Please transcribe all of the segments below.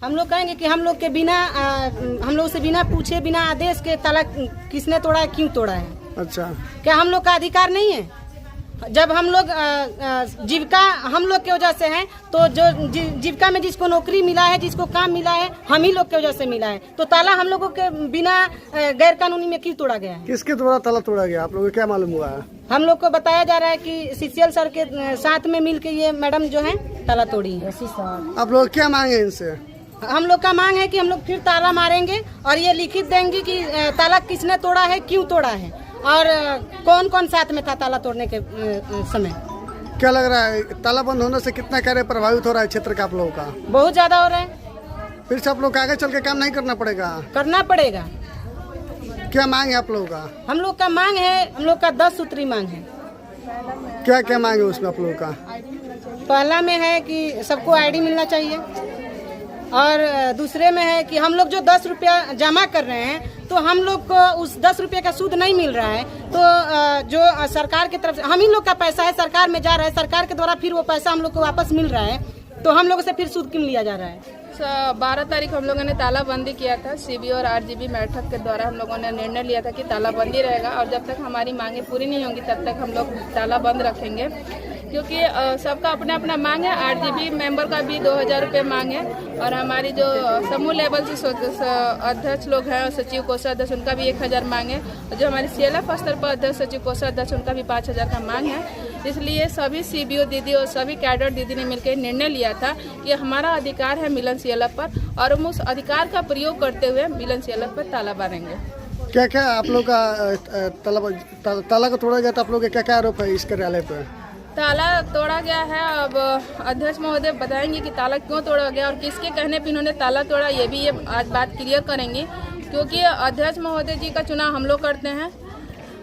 हम लोग कहेंगे कि हम लोग के बिना हम लोग से बिना पूछे बिना आदेश के ताला किसने तोड़ा है, क्यों तोड़ा है? अच्छा, क्या हम लोग का अधिकार नहीं है? जब हम लोग जीविका हम लोग की वजह से है, तो जो जीविका में जिसको नौकरी मिला है, जिसको काम मिला है, हम ही लोग की वजह से मिला है, तो ताला हम लोगों के बिना गैर कानूनी में क्यों तोड़ा गया है? किसके द्वारा ताला तोड़ा गया, आप लोगों को क्या मालूम हुआ है? हम लोग को बताया जा रहा है कि सीसीएल सर के साथ में मिल के ये मैडम जो है ताला तोड़ी है। आप लोग क्या मांगे इनसे? हम लोग का मांग है कि हम लोग फिर ताला मारेंगे और ये लिखित देंगे कि ताला किसने तोड़ा है, क्यों तोड़ा है और कौन कौन साथ में था ताला तोड़ने के समय। क्या लग रहा है ताला बंद होने से कितना कार्य प्रभावित हो रहा है क्षेत्र का आप लोगों का? बहुत ज्यादा हो रहा है। फिर से आप लोग आगे चल के काम नहीं करना पड़ेगा? करना पड़ेगा। क्या मांग है आप लोगों का? हम लोग का मांग है, हम लोग का 10 सूत्री मांग है। क्या क्या मांग है उसमें आप लोगों का? पहला में है कि सबको आईडी मिलना चाहिए और दूसरे में है कि हम लोग जो 10 रुपया जमा कर रहे हैं तो हम लोग को उस 10 रुपये का सूद नहीं मिल रहा है, तो जो सरकार की तरफ से हम ही लोग का पैसा है, सरकार में जा रहा है, सरकार के द्वारा फिर वो पैसा हम लोग को वापस मिल रहा है, तो हम लोगों से फिर सूद क्यों लिया जा रहा है? 12 तारीख हम लोगों ने तालाबंदी किया था। सीबी और आरजीबी बैठक के द्वारा हम लोगों ने निर्णय लिया था कि तालाबंदी रहेगा और जब तक हमारी मांगे पूरी नहीं होंगी तब तक हम लोग ताला बंद रखेंगे, क्योंकि सबका अपना अपना मांग है। आरजीबी मेंबर का भी 2000 रुपये मांग है और हमारी जो समूह लेवल से अध्यक्ष लोग हैं, सचिव कोषाध्यक्ष, उनका भी 1000 मांग है और जो हमारे CLF स्तर पर अध्यक्ष सचिव कोषाध्यक्ष उनका भी 5000 का मांग है। इसलिए सभी CBO दीदी और सभी कैडर दीदी ने मिलकर निर्णय लिया था कि हमारा अधिकार है मिलन CLF पर और हम उस अधिकार का प्रयोग करते हुए मिलन CLF पर ताला मारेंगे। क्या क्या आप लोग का ताला को तोड़ा गया था, आप लोग के क्या क्या आरोप है इस कार्यालय पे? ताला तोड़ा गया है। अब अध्यक्ष महोदय बताएंगे कि ताला क्यों तोड़ा गया और किसके कहने पे इन्होंने ताला तोड़ा, ये भी आज बात क्लियर करेंगे, क्योंकि अध्यक्ष महोदय जी का चुनाव हम लोग करते हैं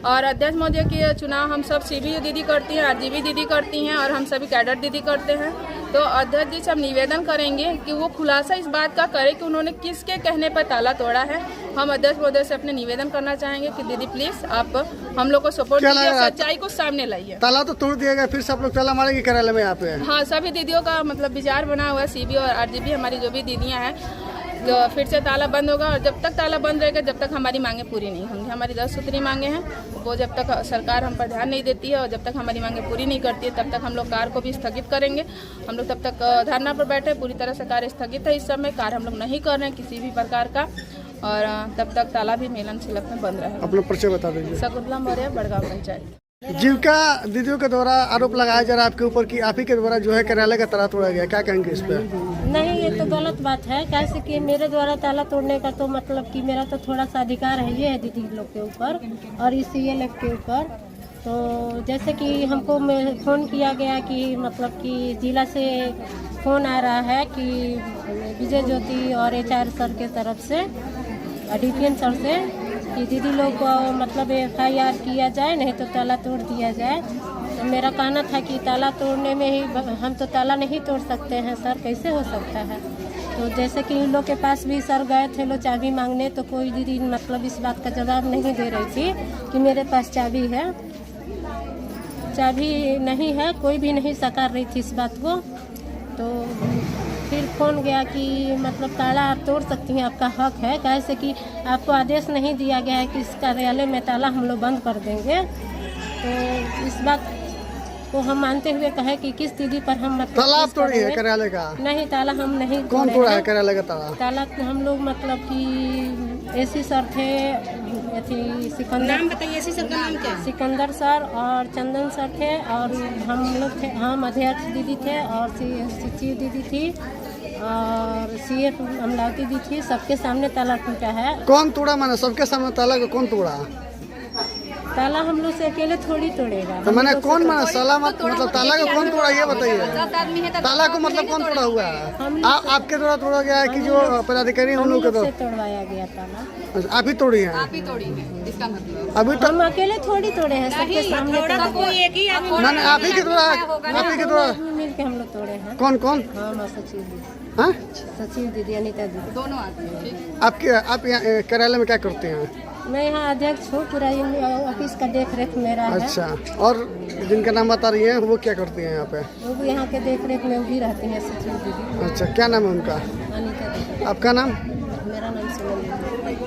और अध्यक्ष महोदय की चुनाव हम सब CBO दीदी करती हैं, RGB दीदी करती हैं और हम सभी कैडर दीदी करते हैं। तो अध्यक्ष जी से हम निवेदन करेंगे कि वो खुलासा इस बात का करें कि उन्होंने किसके कहने पर ताला तोड़ा है। हम अध्यक्ष महोदय से अपने निवेदन करना चाहेंगे कि दीदी प्लीज आप हम लोग को सपोर्ट कीजिए, सच्चाई को सामने लाइए। ताला तो तोड़ दिया गया, फिर से आप लोग ताला मारेंगे कार्यालय में यहाँ पे? हाँ, सभी दीदियों का मतलब विचार बना हुआ है। CBO और RGB हमारी जो भी दीदियाँ हैं, तो फिर से ताला बंद होगा और जब तक ताला बंद रहेगा जब तक हमारी मांगे पूरी नहीं होंगी। हमारी 10 सूत्री मांगे हैं, वो जब तक सरकार हम पर ध्यान नहीं देती है और जब तक हमारी मांगे पूरी नहीं करती है तब तक हम लोग कार्य को भी स्थगित करेंगे। हम लोग तब तक धरना पर बैठे, पूरी तरह से कार्य स्थगित है। इस समय कार्य हम लोग नहीं कर रहे हैं किसी भी प्रकार का और तब तक ताला भी मिलन CLF में बंद रहेगा। अपना परिचय बता दीजिए। शकुंतला मौर्य, बड़गांव पंचायत। जीविका दीदियों के द्वारा आरोप लगाया जा रहा है आपके ऊपर कि आप ही के द्वारा जो है कार्यालय का ताला तोड़ा गया, क्या कहेंगे इस पे? नहीं, ये तो गलत बात है। कैसे कि मेरे द्वारा ताला तोड़ने का तो मतलब कि मेरा तो थोड़ा सा अधिकार है ये है दीदी लोग के ऊपर और इस CLF के ऊपर। तो जैसे कि हमको फ़ोन किया गया कि मतलब कि जिला से फ़ोन आ रहा है कि विजय ज्योति और HR सर के तरफ से, DPN सर से, कि दीदी लोग को मतलब FIR किया जाए, नहीं तो ताला तोड़ दिया जाए। तो मेरा कहना था कि ताला तोड़ने में ही हम तो ताला नहीं तोड़ सकते हैं सर, कैसे हो सकता है? तो जैसे कि इन लोग के पास भी सर गए थे लोग चाबी मांगने, तो कोई दीदी मतलब इस बात का जवाब नहीं दे रही थी कि मेरे पास चाबी है। चाबी नहीं है, कोई भी नहीं सकार रही थी इस बात को। तो फिर फ़ोन गया कि मतलब ताला आप तोड़ सकती हैं, आपका हक है, कैसे कि आपको आदेश नहीं दिया गया है कि इस कार्यालय में ताला हम लोग बंद कर देंगे। तो इस बात को हम मानते हुए कहे कि किस दीदी पर हम मतलब ताला आप तोड़ी है कार्यालय का? नहीं, ताला हम नहीं। कौन तोड़ा है कार्यालय का ताला? ताला हम लोग मतलब कि AC सर थे, सिकंदर, नाम बताइए, AC सर का नाम क्या है? सिकंदर सर और चंदन सर थे और हम लोग थे, हम अध्यक्ष दीदी थे और सचिव दीदी थी और CF अमलावती दी थी। सबके सामने ताला टूटा है। कौन तोड़ा? मैंने सबके सामने ताला को कौन तोड़ा? ताला हम लोग से अकेले थोड़ी तोड़ेगा। तो मैंने कौन माना साला मतलब ताला को कौन तोड़ा ये बताइए। ताला को मतलब कौन तोड़ा हुआ है? आपके द्वारा तोड़ा गया है कि जो पदाधिकारी उन लोगों के द्वारा तोड़वाया गया ताला? आप ही तोड़ी है? आप ही तोड़ी है। इसका मतलब? अभी तक हम अकेले थोड़ी तोड़े हैं, सबके सामने कोई एक ही आदमी ना आप ही के द्वारा आप ही के द्वारा मिल के हम लोग तोड़े हैं। कौन कौन हाँ, सचिव दीदी, हाँ सचिव दीदी, अनिता दीदी। दोनों आते हैं। आपके आप यहाँ कार्यालय में क्या करते हैं? मैं यहाँ अध्यक्ष हूँ, पूरा ऑफिस का देख रेख मेरा है। अच्छा, और जिनका नाम बता रही है वो क्या करती हैं यहाँ पे? वो भी यहाँ के देख रेख में भी रहती हैं, सचिव दीदी। अच्छा, क्या नाम है उनका? अनिता दीदी। आपका नाम? मेरा नाम सोनम दीदी।